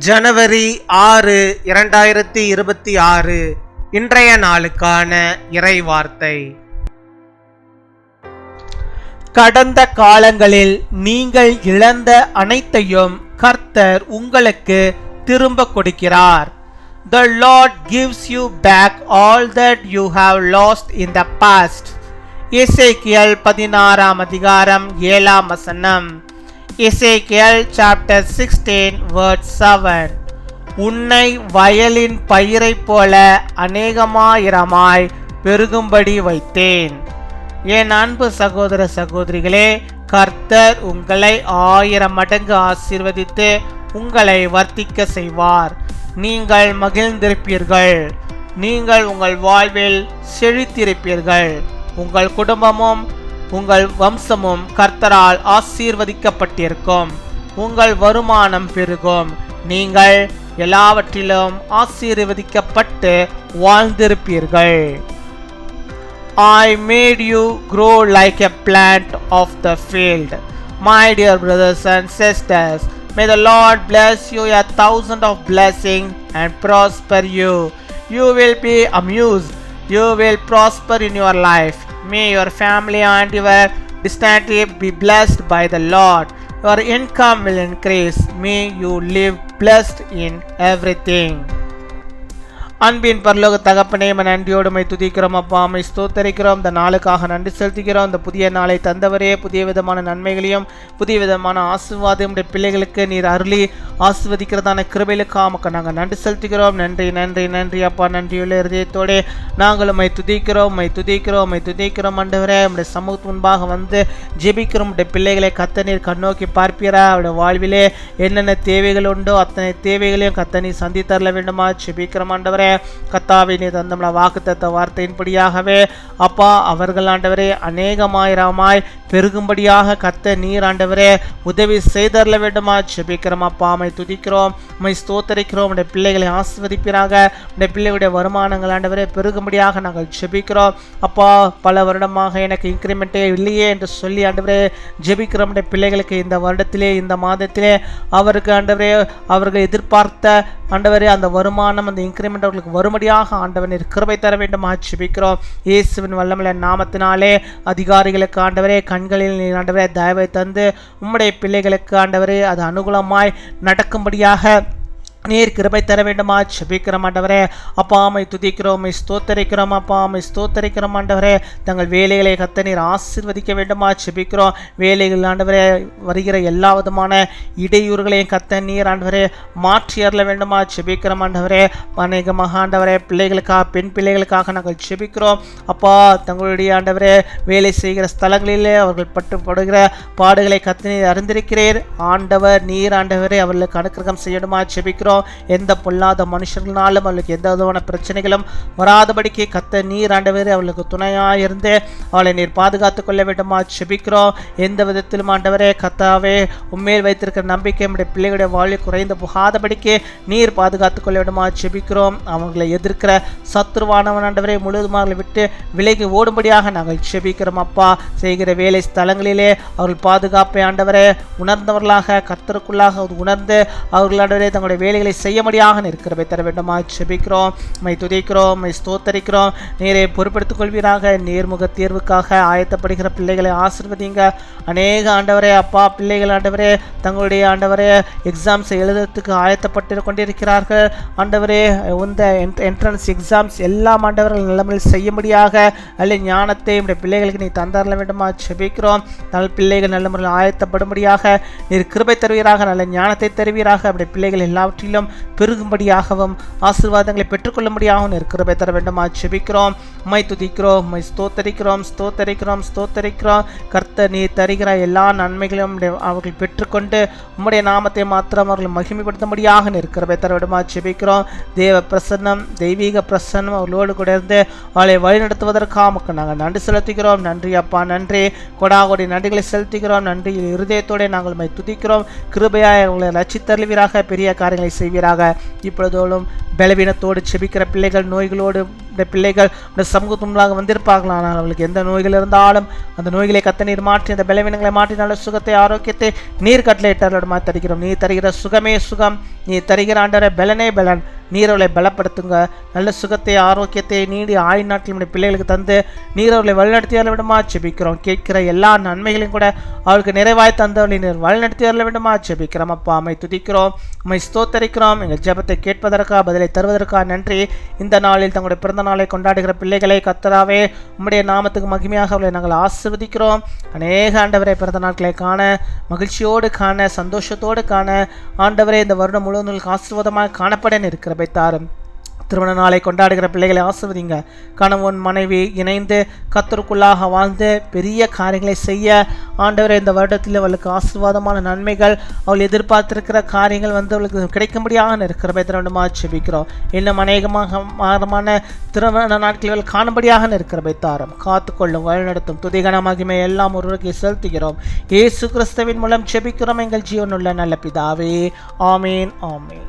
ஜனவரி 6, 2026 இன்றைய நாளுக்கான இறைவார்த்தை. கடந்த காலங்களில் நீங்கள் இழந்த அனைத்தையும் கர்த்தர் உங்களுக்கு திரும்ப கொடுக்கிறார். The Lord gives you back all that you have lost in the past. எசேக்கியேல் 16 அதிகாரம் 7 வசனம். எசேக்கியேல் chapter 16 verse 7. உன்னை வயலின் பயிரைப் போல அநேகமாயிரமாய் பெருகும்படி வைத்தேன். என் அன்பு சகோதர சகோதரிகளே, கர்த்தர் உங்களை 1000 மடங்கு ஆசீர்வதித்து உங்களை வர்த்திக்க செய்வார். நீங்கள் மகிழ்ந்திருப்பீர்கள். நீங்கள் உங்கள் வாழ்வில் செழித்திருப்பீர்கள். உங்கள் குடும்பமும் உங்கள் வம்சமும் கர்த்தரால் ஆசீர்வதிக்கப்பட்டிருக்கும். உங்கள் வருமானம் பெருகும். நீங்கள் எல்லாவற்றிலும் ஆசீர்வதிக்கப்பட்டு வாழ்ந்திருப்பீர்கள். I made you grow like a plant of the field. My dear brothers and sisters, may the Lord bless you 1,000 of blessings and prosper you. You will be amused. You will prosper in your life. May your family and your destiny be blessed by the Lord. Your income will increase. May you live blessed in everything. அன்பின் பரலோக தகப்பனே, நன்றியோடு my துதிக்கிறோம் அப்பா. My ஸ்தோத்தரிக்கிறோம். இந்த நாளுக்காக நன்றி செலுத்துகிறோம். இந்த புதிய நாளை தந்தவரே, புதிய விதமான நன்மைகளையும் புதிய விதமான ஆசீர்வாதம் பிள்ளைகளுக்கு நீர் அருளி ஆசீர்வதிக்கிறதான கிருபைகளுக்காக நாங்கள் நன்றி செலுத்துகிறோம். நன்றி நன்றி நன்றி அப்பா. நன்றியுள்ள இருதயத்தோடு நாங்களும் மை துதிக்கிறோம் ஆண்டவரே. நம்முடைய சமூகத்து முன்பாக வந்து ஜெபிக்கிறோம். நம்முடைய பிள்ளைகளை கத்த நீர் கண்ணோக்கி பார்ப்பீரா. அவருடைய வாழ்விலே என்னென்ன தேவைகள் உண்டோ அத்தனை தேவைகளையும் கத்த நீர் சந்தித்தரல வேண்டுமா ஜெபிக்கிறோம் ஆண்டவரே. கத்தாவை நீர் தந்த வாக்குத்தத்த வார்த்தையின்படியாகவே அப்பா அவர்கள் ஆண்டவரே அநேகமாயிரமாய் பெருகும்படியாக கத்த நீர் ஆண்டவரே உதவி செய்தரல வேண்டுமா ஜெபிக்கிறோம் அப்பா. மை துதிக்கிறோம், மை ஸ்தோத்தரிக்கிறோம். உடைய பிள்ளைகளை ஆசீர்வதிப்பீராக. உடைய பிள்ளைகளுடைய வருமானங்கள் ஆண்டவரே பெருகும்படியாக நாங்கள் ஜெபிக்கிறோம் அப்பா. பல வருடமாக எனக்கு இன்க்ரிமெண்ட்டே இல்லையே என்று சொல்லி ஆண்டவரே ஜெபிக்கிறோம். உடைய பிள்ளைகளுக்கு இந்த வருடத்திலே இந்த மாதத்திலே அவருக்கு ஆண்டவரே அவர்கள் எதிர்பார்த்த ஆண்டவரே அந்த வருமானம் அந்த இன்க்ரிமெண்ட் அவர்களுக்கு வரும்படியாக ஆண்டவரே கிருபை தர வேண்டுமா ஜெபிக்கிறோம். இயேசுவின் வல்லமையுள்ள நாமத்தினாலே அதிகாரிகளுக்கு ஆண்டவரே கண்களில் நீர் ஆண்டவரே தயவை தந்து உம்முடைய பிள்ளைகளுக்கு ஆண்டவரே அது அனுகூலமாய் நடக்கும்படியாக நீர் கிருபை தர வேண்டுமா ஜெபிக்கிறோம் ஆண்டவரே. அப்பா மை துதிக்கிறோம், மை ஸ்தோத்தரிக்கிறோம் அப்பா. மை ஸ்தோத்தரிக்கிறோம் ஆண்டவரே. தங்கள் வேலைகளை கத்த நீர் ஆசீர்வதிக்க வேண்டுமா ஜெபிக்கிறோம். வேலைகள் ஆண்டவரே வருகிற எல்லா விதமான இடையூறுகளையும் கத்த நீர் ஆண்டவரே மாற்றி அருள வேண்டுமா ஜெபிக்கிறோம் ஆண்டவரே. அநேகமாக ஆண்டவரே பிள்ளைகளுக்காக பெண் பிள்ளைகளுக்காக நாங்கள் ஜெபிக்கிறோம் அப்பா. தங்களுடைய ஆண்டவரே வேலை செய்கிற ஸ்தலங்களிலே அவர்கள் படுகிற பாடுகளை கத்த நீர் அறிந்திருக்கிறீர் ஆண்டவர். நீர் ஆண்டவரே அவர்களுக்கு அனுக்கிரகம் செய்யணுமா ஜெபிக்கிறோம். எந்த பொல்லாத மனுஷர்களாலும் அவளுக்கு எந்த விதமான பிரச்சனைகளும் வராதபடிக்கு கத்த நீர் ஆண்டவரே அவளுக்கு துணையாயிருந்து அவளை நீர் பாதுகாத்துக் கொள்ள வேண்டுமா ஜெபிக்கிறோம். எந்த விதத்திலும் ஆண்டவரே கத்தாவே உண்மையில் வைத்திருக்கிற நம்பிக்கை நம்முடைய பிள்ளைகளுடைய வாழ்வில் குறைந்து போகாதபடிக்கு நீர் பாதுகாத்துக் கொள்ள வேண்டுமா ஜெபிக்கிறோம். அவங்களை எதிர்க்கிற சத்துருவானவன் ஆண்டவரே முழுவதுமாக விட்டு விலகி ஓடும்படியாக நாங்கள் ஜெபிக்கிறோம் அப்பா. செய்கிற வேலை ஸ்தலங்களிலே அவர்கள் பாதுகாப்பை ஆண்டவரே உணர்ந்தவர்களாக கர்த்தருக்குள்ளாக உணர்ந்து அவர்கள் ஆண்டவரே தங்களுடைய வேலைகளை செய்ய முடியாக இருக்கிறவை தர வேண்டுமா ஜெபிக்கிறோம். மை துதிக்கிறோம், மை ஸ்தோத்தரிக்கிறோம். நீரை பொறுப்படுத்திக் கொள்வீராக. நேர்முக தேர்வுக்காக ஆயத்தப்படுகிற பிள்ளைகளை ஆசீர்வதிங்க. அநேக ஆண்டவரே அப்பா பிள்ளைகள் ஆண்டவரே தங்களுடைய ஆண்டவரே எக்ஸாம்ஸ் எழுதுறதுக்கு ஆயத்தப்பட்டு கொண்டிருக்கிறார்கள் ஆண்டவரே. இந்த என்ட்ரன்ஸ் எக்ஸாம்ஸ் எல்லாம் ஆண்டவர்கள் நிலைமையில் செய்யும்படியாக நல்ல ஞானத்தை நம்முடைய பிள்ளைகளுக்கு நீ தந்தரல வேண்டுமா ஜெபிக்கிறோம். நல்ல பிள்ளைகள் நல்ல முறையில் ஆயத்தப்படும்படியாக நீர் கிருபை தருவீராக. நல்ல ஞானத்தை தருவீராக. நம்முடைய பிள்ளைகள் எல்லாவற்றையும் பெருகும்படியாகவும் ஆசீர்வாதங்களை பெற்றுக்கொள்ளும்படியாகவும் கிருபை தர வேண்டுமா ஜெபிக்கிறோம். மை துதிக்கிறோம், மை ஸ்தோத்தரிக்கிறோம். கர்த்தர் நீ தருகிற எல்லா நன்மைகளும் அவர்கள் பெற்றுக்கொண்டு உம்முடைய நாமத்தை மாத்திரம் அவர்கள் மகிமைப்படுத்தும்படியாக கிருபை தர வேண்டுமா ஜெபிக்கிறோம். தேவ பிரசன்னம் தெய்வீக பிரசன்னம் அவர்களோடு கூட இருந்து அவளை வழிநடத்துவதற்காக நாங்கள் நன்றி செலுத்துகிறோம். நன்றி அப்பா, நன்றி. கொடாகோடி நன்றிகளை செலுத்துகிறோம். நன்றி இருதயத்தோடு நாங்கள் மை துதிக்கிறோம். கிருபையாய் அவங்களை ரட்சித்தருள்வீராக. பெரிய காரியங்களை செய்வீராக. இப்பொழுதோடும் பலவீனத்தோடு செபிக்கிற பிள்ளைகள், நோய்களோடு இந்த பிள்ளைகள் இந்த சமூகத்துள்ளாக வந்திருப்பார்கள். ஆனால் அவளுக்கு எந்த நோய்கள் இருந்தாலும் அந்த நோய்களை கத்த நீர் மாற்றி, அந்த பலவீனங்களை மாற்றி நல்ல சுகத்தை, ஆரோக்கியத்தை நீர் கட்டளையிட்டாரோட தருகிறோம். நீ தருகிற சுகமே சுகம், நீ தருகிற ஆண்டவரே பலனே பலன். நீர் அவளை பலப்படுத்துங்க. நல்ல சுகத்தை, ஆரோக்கியத்தை நீடி ஆயுள் நாட்கள் பிள்ளைகளுக்கு தந்து நீர் அவளை வழிநடத்தி வரல விடுமா செபிக்கிறோம். கேட்கிற எல்லா நன்மைகளையும் கூட அவளுக்கு நிறைவாய் தந்தவளை நீர் வழிநடத்தி வரல விடுமா செபிக்கிறோம். அப்பா அம்மை துதிக்கிறோம், அம்மை ஸ்தோத்தரிக்கிறோம். எங்கள் ஜெபத்தை கேட்பதற்காக, பதிலை தருவதற்காக நன்றி. இந்த நாளில் தங்களுடைய பிறந்த நாளை கொண்டாடுகிற பிள்ளைகளை கர்த்தராவே உம்முடைய நாமத்துக்கு மகிமையாக அவளை நாங்கள் ஆசீர்வதிக்கிறோம். அநேக ஆண்டவரை பிறந்த நாட்களை காண, மகிழ்ச்சியோடு காண, சந்தோஷத்தோடு காண, ஆண்டவரே இந்த வருடம் முழுவதும் ஆசீர்வாதமாக காணப்பட இருக்கிற தாரும். திருமண நாளை கொண்டாடுகிற பிள்ளைகளை ஆசீர்வதிங்க. கணவன் மனைவி இணைந்து கர்த்தருக்குள்ளாக வாழ்ந்து பெரிய காரியங்களை செய்ய ஆண்டவரே இந்த வருடத்தில் அவளுக்கு ஆசீர்வாதமான நன்மைகள், அவள் எதிர்பார்த்திருக்கிற காரியங்கள் அவளுக்கு கிடைக்கும்படியாக இருக்கிற திருமணமாக செபிக்கிறோம். இன்னும் அநேகமான திருமண நாட்களில் காணும்படியாக இருக்கிற தாரும். காத்துக்கொள்ளும், வழிநடத்தும். துதிகன மகிமை எல்லாம் ஒருவருக்கு செலுத்துகிறோம். இயேசு கிறிஸ்துவின் மூலம் செபிக்கிறோம் எங்கள் ஜீவனுள்ள நல்ல பிதாவே. ஆமேன், ஆமேன்.